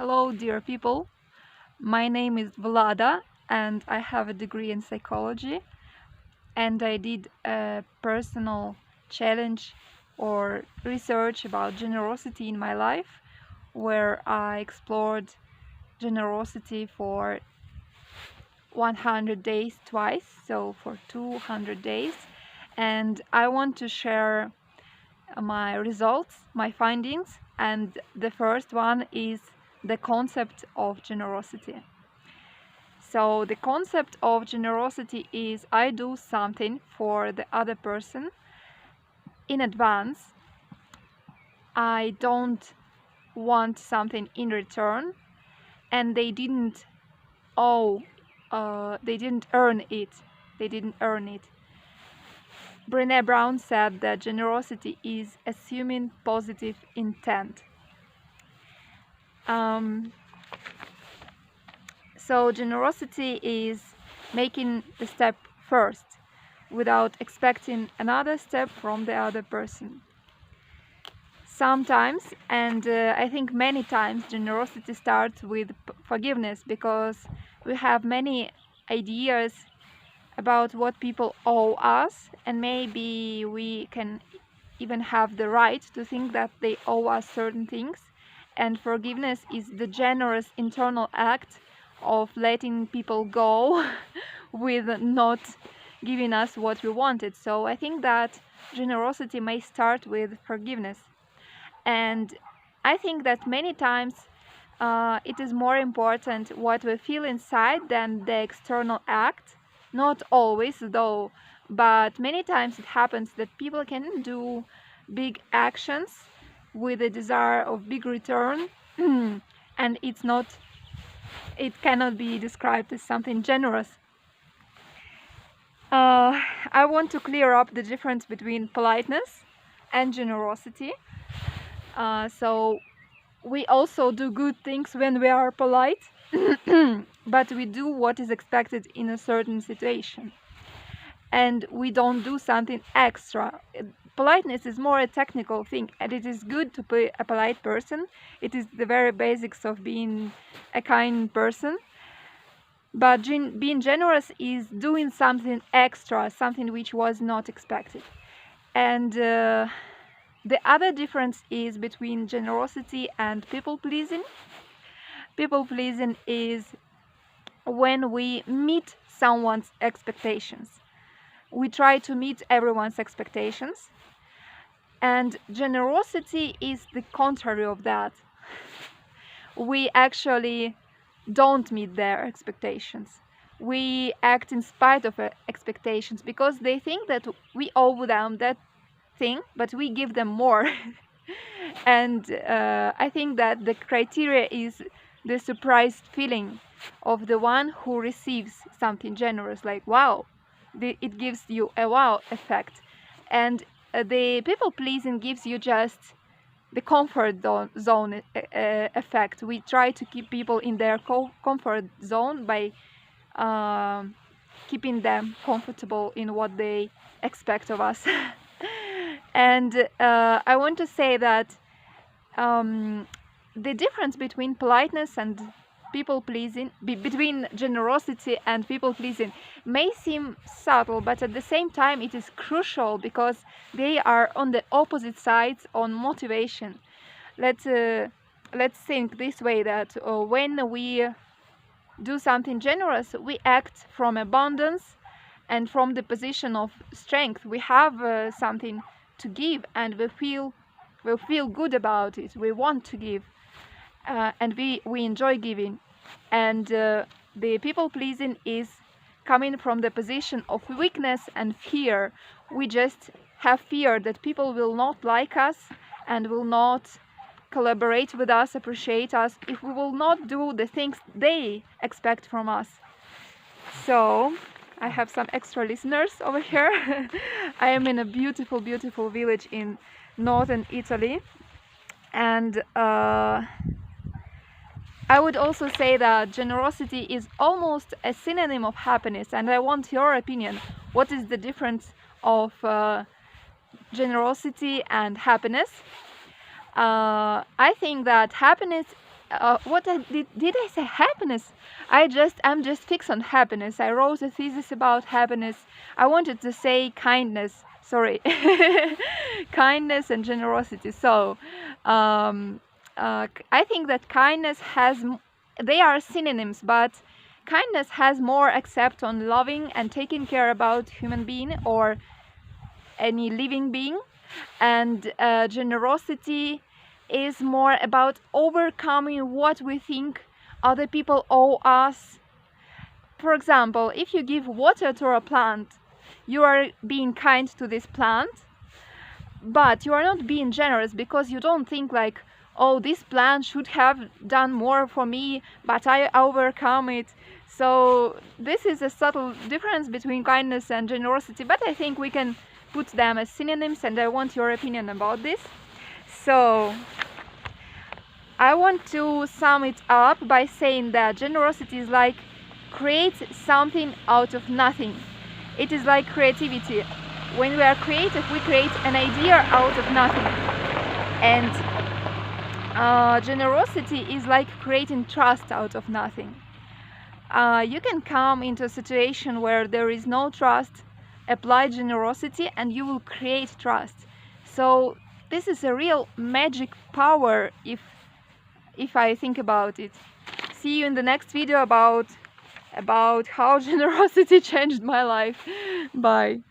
Hello, dear people. My name is Vlada, and I have a degree in psychology. And I did a personal challenge or research about generosity in my life, where I explored generosity for 100 days twice, so for 200 days. And I want to share my results, my findings, and the first one is the concept of generosity. So the concept of generosity is I do something for the other person in advance. I don't want something in return, and they didn't owe, they didn't earn it. They didn't earn it. Brené Brown said that generosity is assuming positive intent. So generosity is making the step first without expecting another step from the other person. Sometimes, and I think many times, generosity starts with forgiveness, because we have many ideas about what people owe us, and maybe we can even have the right to think that they owe us certain things. And forgiveness is the generous internal act of letting people go with not giving us what we wanted. So I think that generosity may start with forgiveness. And I think that many times it is more important what we feel inside than the external act. Not always, though, but many times it happens that people can do big actions with a desire of big return, and it cannot be described as something generous. I want to clear up the difference between politeness and generosity. So we also do good things when we are polite, but we do what is expected in a certain situation, and we don't do something extra. Politeness is more a technical thing, and it is good to be a polite person. It is the very basics of being a kind person. But being generous is doing something extra, something which was not expected. And the other difference is between generosity and people pleasing. People pleasing is when we meet someone's expectations. We try to meet everyone's expectations. And generosity is the contrary of that. We actually don't meet their expectations. We act in spite of expectations because they think that we owe them that thing, but we give them more. And I think that the criteria is the surprised feeling of the one who receives something generous, like wow, it gives you a wow effect. And the people pleasing gives you just the comfort zone effect. We try to keep people in their comfort zone by keeping them comfortable in what they expect of us. And I want to say that the difference between politeness and people pleasing, between generosity and people pleasing, may seem subtle, but at the same time it is crucial because they are on the opposite sides on motivation. Let's think this way, that when we do something generous, we act from abundance and from the position of strength. We have something to give, and we feel good about it. We want to give, and we enjoy giving. And the people pleasing is coming from the position of weakness and fear. We just have fear that people will not like us and will not collaborate with us, appreciate us, if we will not do the things they expect from us. So I have some extra listeners over here. I am in a beautiful, beautiful village in northern Italy, and I would also say that generosity is almost a synonym of happiness, and I want your opinion. What is the difference of generosity and happiness? I think that happiness what did I say? Happiness. I'm just fixed on happiness. I wrote a thesis about happiness. I wanted to say kindness. Sorry, kindness and generosity. So, I think that kindness has. They are synonyms, but kindness has more accept on loving and taking care about human being or any living being, and generosity is more about overcoming what we think other people owe us. For example, if you give water to a plant, you are being kind to this plant, but you are not being generous because you don't think like, oh, this plant should have done more for me, but I overcome it. So this is a subtle difference between kindness and generosity, but I think we can put them as synonyms, and I want your opinion about this. So I want to sum it up by saying that generosity is like create something out of nothing. It is like creativity. When we are creative, we create an idea out of nothing. And generosity is like creating trust out of nothing. You can come into a situation where there is no trust, apply generosity, and you will create trust. So this is a real magic power if I think about it. See you in the next video about how generosity changed my life. Bye.